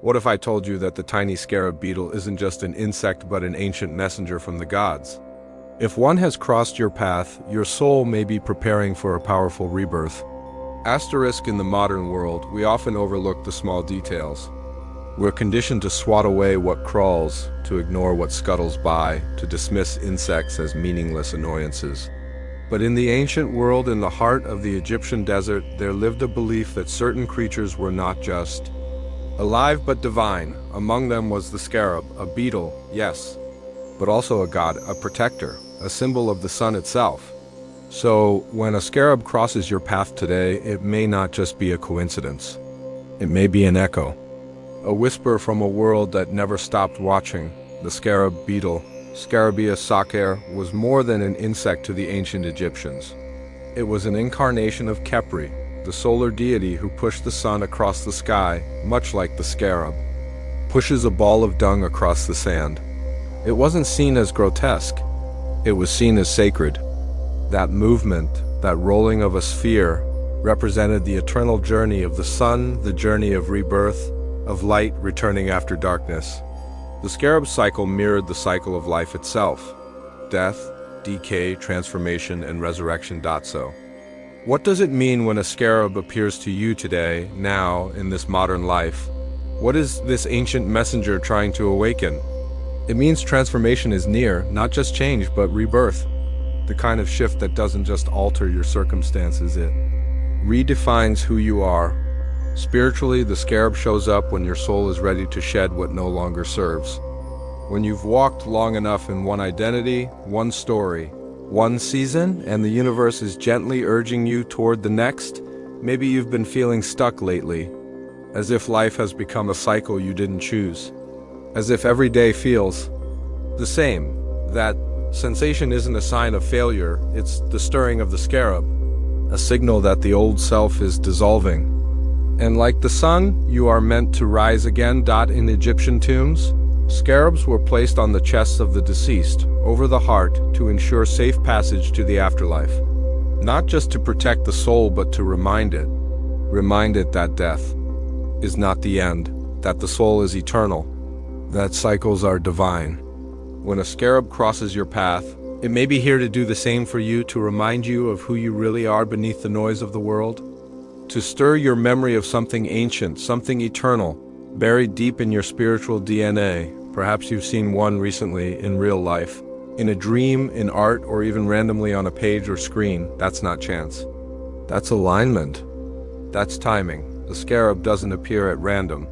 What if I told you that the tiny scarab beetle isn't just an insect but an ancient messenger from the gods? If one has crossed your path, your soul may be preparing for a powerful rebirth. Asterisk in the modern world, we often overlook the small details. We're conditioned to swat away what crawls, to ignore what scuttles by, to dismiss insects as meaningless annoyances. But in the ancient world, in the heart of the Egyptian desert, there lived a belief that certain creatures were not just alive but divine. Among them was the scarab, a beetle, yes, but also a god, a protector, a symbol of the sun itself. So, when a scarab crosses your path today, it may not just be a coincidence. It may be an echo, a whisper from a world that never stopped watching. The scarab beetle, Scarabia sacer, was more than an insect to the ancient Egyptians. It was an incarnation of Khepri, the solar deity who pushed the sun across the sky, much like the scarab pushes a ball of dung across the sand. It wasn't seen as grotesque. It was seen as sacred. That movement, that rolling of a sphere, represented the eternal journey of the sun, the journey of rebirth, of light returning after darkness. The scarab cycle mirrored the cycle of life itself: death, decay, transformation, and resurrection. So, what does it mean when a scarab appears to you today, now, in this modern life? What is this ancient messenger trying to awaken? It means transformation is near, not just change, but rebirth. The kind of shift that doesn't just alter your circumstances, it redefines who you are. Spiritually, the scarab shows up when your soul is ready to shed what no longer serves. When you've walked long enough in one identity, one story, one season, and the universe is gently urging you toward the next, maybe you've been feeling stuck lately, as if life has become a cycle you didn't choose, as if every day feels the same. That sensation isn't a sign of failure, it's the stirring of the scarab, a signal that the old self is dissolving. And like the sun, you are meant to rise again. In Egyptian tombs, scarabs were placed on the chests of the deceased, over the heart, to ensure safe passage to the afterlife. Not just to protect the soul, but to remind it that death is not the end, that the soul is eternal, that cycles are divine. When a scarab crosses your path, it may be here to do the same for you, to remind you of who you really are beneath the noise of the world, to stir your memory of something ancient, something eternal, buried deep in your spiritual DNA. Perhaps you've seen one recently in real life, in a dream, in art, or even randomly on a page or screen. That's not chance. That's alignment. That's timing. The scarab doesn't appear at random.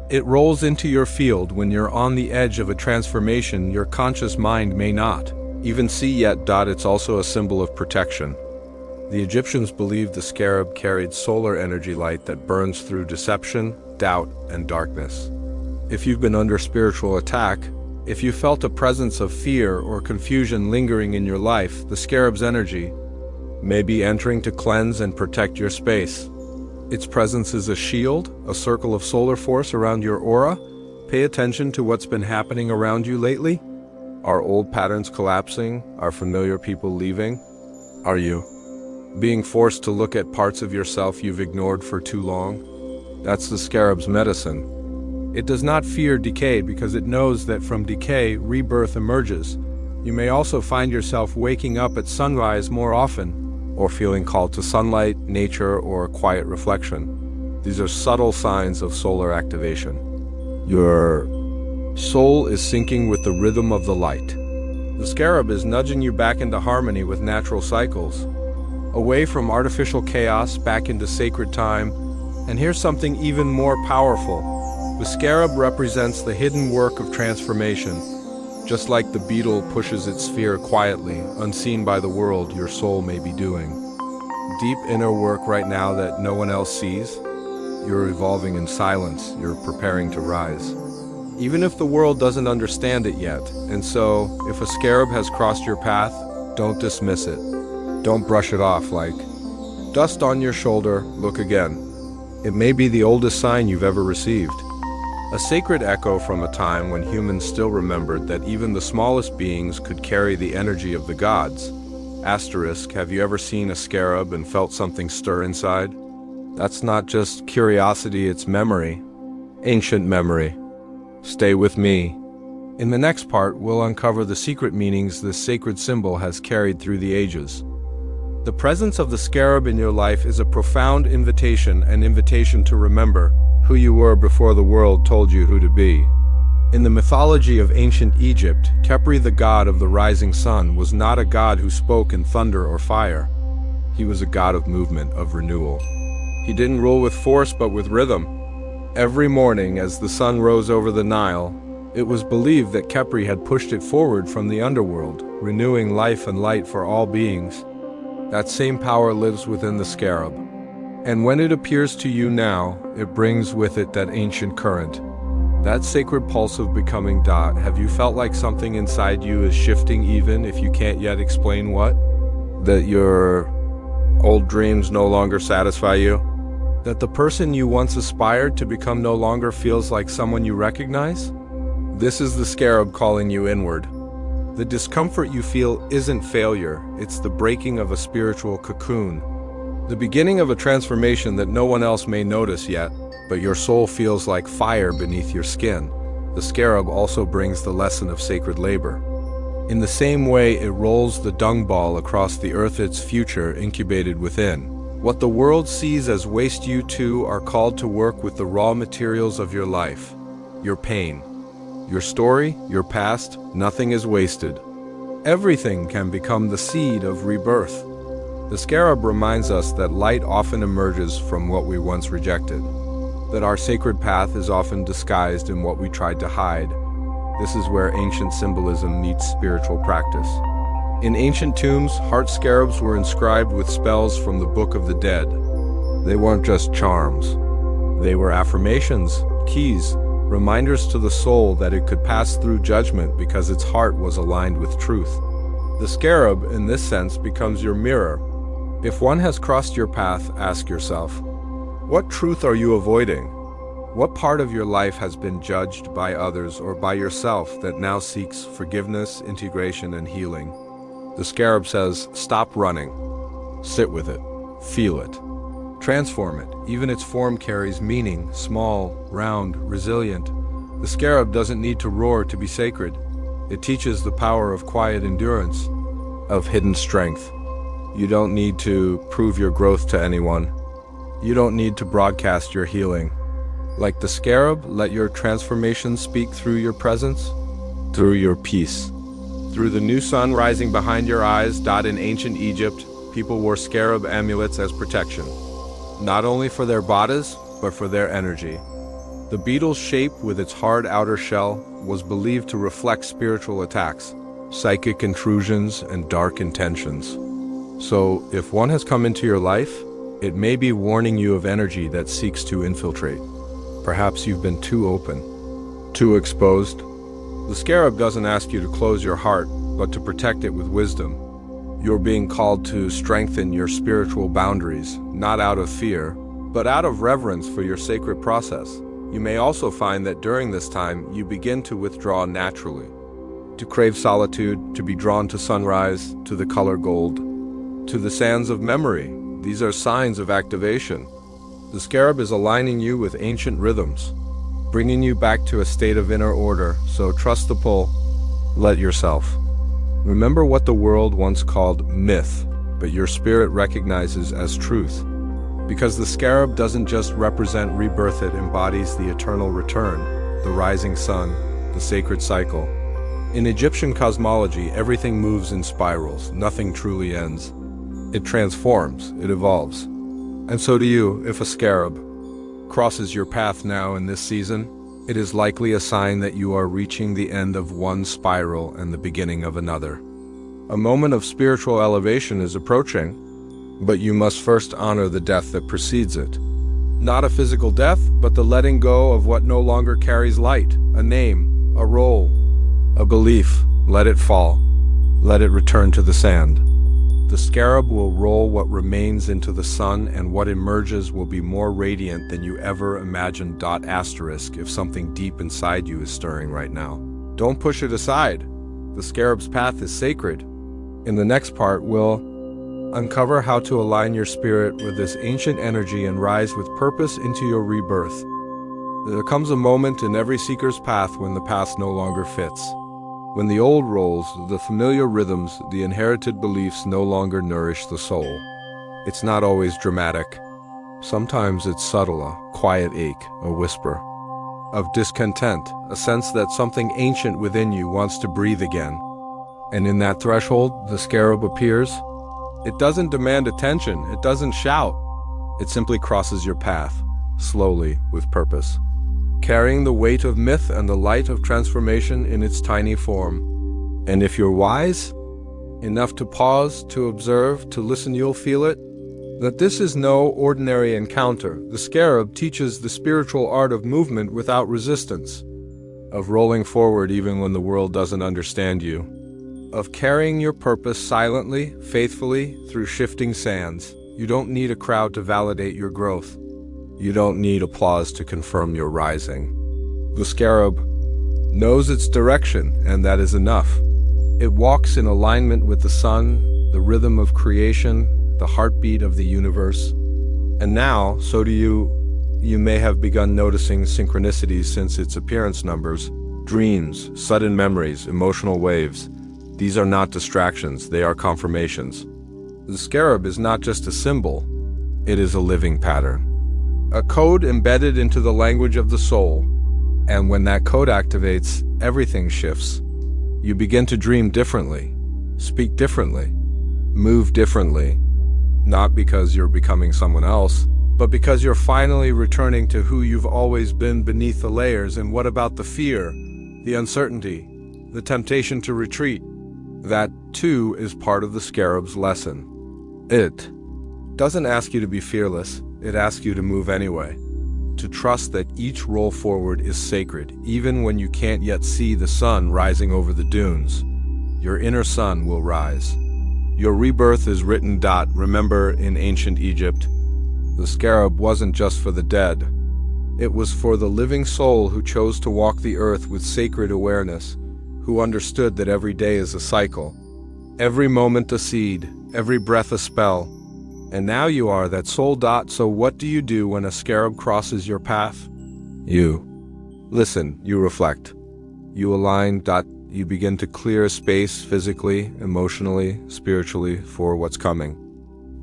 It rolls into your field when you're on the edge of a transformation your conscious mind may not even see yet. It's also a symbol of protection. The Egyptians believed the scarab carried solar energy, light that burns through deception, doubt, and darkness. If you've been under spiritual attack, if you felt a presence of fear or confusion lingering in your life, the scarab's energy may be entering to cleanse and protect your space. Its presence is a shield, a circle of solar force around your aura. Pay attention to what's been happening around you lately. Are old patterns collapsing? Are familiar people leaving? Are you being forced to look at parts of yourself you've ignored for too long? That's the scarab's medicine. It does not fear decay because it knows that from decay, rebirth emerges. You may also find yourself waking up at sunrise more often, or feeling called to sunlight, nature, or quiet reflection. These are subtle signs of solar activation. Your soul is syncing with the rhythm of the light. The scarab is nudging you back into harmony with natural cycles, away from artificial chaos, back into sacred time. And here's something even more powerful. The scarab represents the hidden work of transformation. Just like the beetle pushes its sphere quietly, unseen by the world, your soul may be doing deep inner work right now that no one else sees. You're evolving in silence. You're preparing to rise, even if the world doesn't understand it yet. And so, if a scarab has crossed your path, don't dismiss it. Don't brush it off like dust on your shoulder. Look again. It may be the oldest sign you've ever received. A sacred echo from a time when humans still remembered that even the smallest beings could carry the energy of the gods. Asterisk, have you ever seen a scarab and felt something stir inside? That's not just curiosity, it's memory. Ancient memory. Stay with me. In the next part, we'll uncover the secret meanings this sacred symbol has carried through the ages. The presence of the scarab in your life is a profound invitation, an invitation to remember who you were before the world told you who to be. In the mythology of ancient Egypt, Khepri, the god of the rising sun, was not a god who spoke in thunder or fire. He was a god of movement, of renewal. He didn't rule with force but with rhythm. Every morning as the sun rose over the Nile, it was believed that Khepri had pushed it forward from the underworld, renewing life and light for all beings. That same power lives within the scarab. And when it appears to you now, it brings with it that ancient current, that sacred pulse of becoming. Have you felt like something inside you is shifting even if you can't yet explain what? That your old dreams no longer satisfy you? That the person you once aspired to become no longer feels like someone you recognize? This is the scarab calling you inward. The discomfort you feel isn't failure, it's the breaking of a spiritual cocoon. The beginning of a transformation that no one else may notice yet, but your soul feels like fire beneath your skin. The scarab also brings the lesson of sacred labor. In the same way it rolls the dung ball across the earth, its future incubated within. What the world sees as waste, you too are called to work with the raw materials of your life. Your pain, your story, your past, nothing is wasted. Everything can become the seed of rebirth. The scarab reminds us that light often emerges from what we once rejected, that our sacred path is often disguised in what we tried to hide. This is where ancient symbolism meets spiritual practice. In ancient tombs, heart scarabs were inscribed with spells from the Book of the Dead. They weren't just charms. They were affirmations, keys, reminders to the soul that it could pass through judgment because its heart was aligned with truth. The scarab, in this sense, becomes your mirror. If one has crossed your path, ask yourself, what truth are you avoiding? What part of your life has been judged by others or by yourself that now seeks forgiveness, integration, and healing? The scarab says, stop running. Sit with it. Feel it. Transform it. Even its form carries meaning, small, round, resilient. The scarab doesn't need to roar to be sacred. It teaches the power of quiet endurance, of hidden strength. You don't need to prove your growth to anyone. You don't need to broadcast your healing. Like the scarab, let your transformation speak through your presence, through your peace. Through the new sun rising behind your eyes. In ancient Egypt, people wore scarab amulets as protection, not only for their bodies, but for their energy. The beetle's shape with its hard outer shell was believed to reflect spiritual attacks, psychic intrusions, and dark intentions. So, if one has come into your life, it may be warning you of energy that seeks to infiltrate. Perhaps you've been too open, too exposed. The scarab doesn't ask you to close your heart, but to protect it with wisdom. You're being called to strengthen your spiritual boundaries, not out of fear, but out of reverence for your sacred process. You may also find that during this time, you begin to withdraw naturally, to crave solitude, to be drawn to sunrise, to the color gold, to the sands of memory. These are signs of activation. The scarab is aligning you with ancient rhythms, bringing you back to a state of inner order, so trust the pull, let yourself. Remember what the world once called myth, but your spirit recognizes as truth. Because the scarab doesn't just represent rebirth, it embodies the eternal return, the rising sun, the sacred cycle. In Egyptian cosmology, everything moves in spirals, nothing truly ends. It transforms, it evolves. And so do you. If a scarab crosses your path now in this season, it is likely a sign that you are reaching the end of one spiral and the beginning of another. A moment of spiritual elevation is approaching, but you must first honor the death that precedes it. Not a physical death, but the letting go of what no longer carries light, a name, a role, a belief. Let it fall. Let it return to the sand. The scarab will roll what remains into the sun, and what emerges will be more radiant than you ever imagined. If something deep inside you is stirring right now, don't push it aside. The scarab's path is sacred. In the next part, we'll uncover how to align your spirit with this ancient energy and rise with purpose into your rebirth. There comes a moment in every seeker's path when the past no longer fits. When the old roles, the familiar rhythms, the inherited beliefs no longer nourish the soul. It's not always dramatic. Sometimes it's subtle, a quiet ache, a whisper of discontent, a sense that something ancient within you wants to breathe again. And in that threshold, the scarab appears. It doesn't demand attention, it doesn't shout. It simply crosses your path, slowly, with purpose, carrying the weight of myth and the light of transformation in its tiny form. And if you're wise enough to pause, to observe, to listen, you'll feel it. That this is no ordinary encounter. The scarab teaches the spiritual art of movement without resistance, of rolling forward even when the world doesn't understand you, of carrying your purpose silently, faithfully, through shifting sands. You don't need a crowd to validate your growth. You don't need applause to confirm your rising. The scarab knows its direction, and that is enough. It walks in alignment with the sun, the rhythm of creation, the heartbeat of the universe. And now, so do you. You may have begun noticing synchronicities since its appearance numbers, dreams, sudden memories, emotional waves. These are not distractions, they are confirmations. The scarab is not just a symbol, it is a living pattern. A code embedded into the language of the soul. And when that code activates, everything shifts. You begin to dream differently, speak differently, move differently. Not because you're becoming someone else, but because you're finally returning to who you've always been beneath the layers. And what about the fear, the uncertainty, the temptation to retreat? That, too, is part of the scarab's lesson. It doesn't ask you to be fearless, it asks you to move anyway. To trust that each roll forward is sacred, even when you can't yet see the sun rising over the dunes. Your inner sun will rise. Your rebirth is written. Remember, in ancient Egypt, the scarab wasn't just for the dead. It was for the living soul who chose to walk the earth with sacred awareness, who understood that every day is a cycle, every moment a seed, every breath a spell. And now you are that soul. So what do you do when a scarab crosses your path? You listen, you reflect, you align. You begin to clear space physically, emotionally, spiritually for what's coming.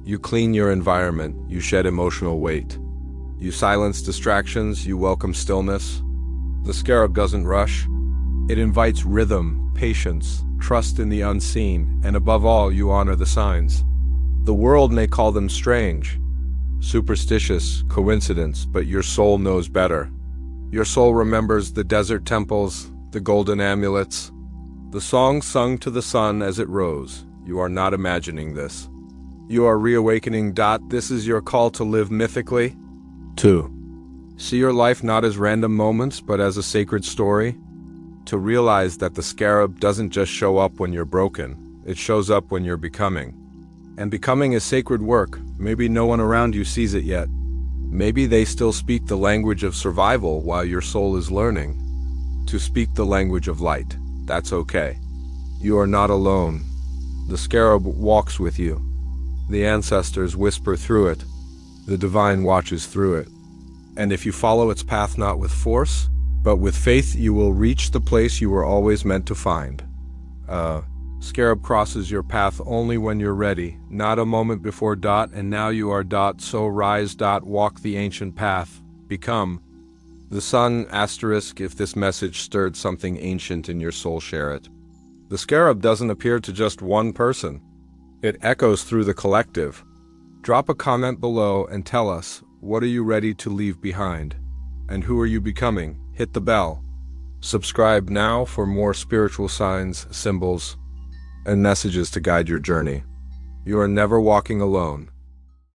You clean your environment, you shed emotional weight. You silence distractions, you welcome stillness. The scarab doesn't rush. It invites rhythm, patience, trust in the unseen, and above all, you honor the signs. The world may call them strange, superstitious, coincidence, but your soul knows better. Your soul remembers the desert temples, the golden amulets, the songs sung to the sun as it rose. You are not imagining this. You are reawakening. This is your call to live mythically. 2. See your life not as random moments, but as a sacred story. To realize that the scarab doesn't just show up when you're broken, it shows up when you're becoming. And becoming is sacred work. Maybe no one around you sees it yet. Maybe they still speak the language of survival while your soul is learning to speak the language of light. That's okay. You are not alone. The scarab walks with you. The ancestors whisper through it. The divine watches through it. And if you follow its path not with force, but with faith, you will reach the place you were always meant to find. Scarab crosses your path only when you're ready, not a moment before. And now you are. So rise. Walk the ancient path. Become. The sun, if this message stirred something ancient in your soul, share it. The scarab doesn't appear to just one person. It echoes through the collective. Drop a comment below and tell us, what are you ready to leave behind? And who are you becoming? Hit the bell. Subscribe now for more spiritual signs, symbols, and messages to guide your journey. You are never walking alone.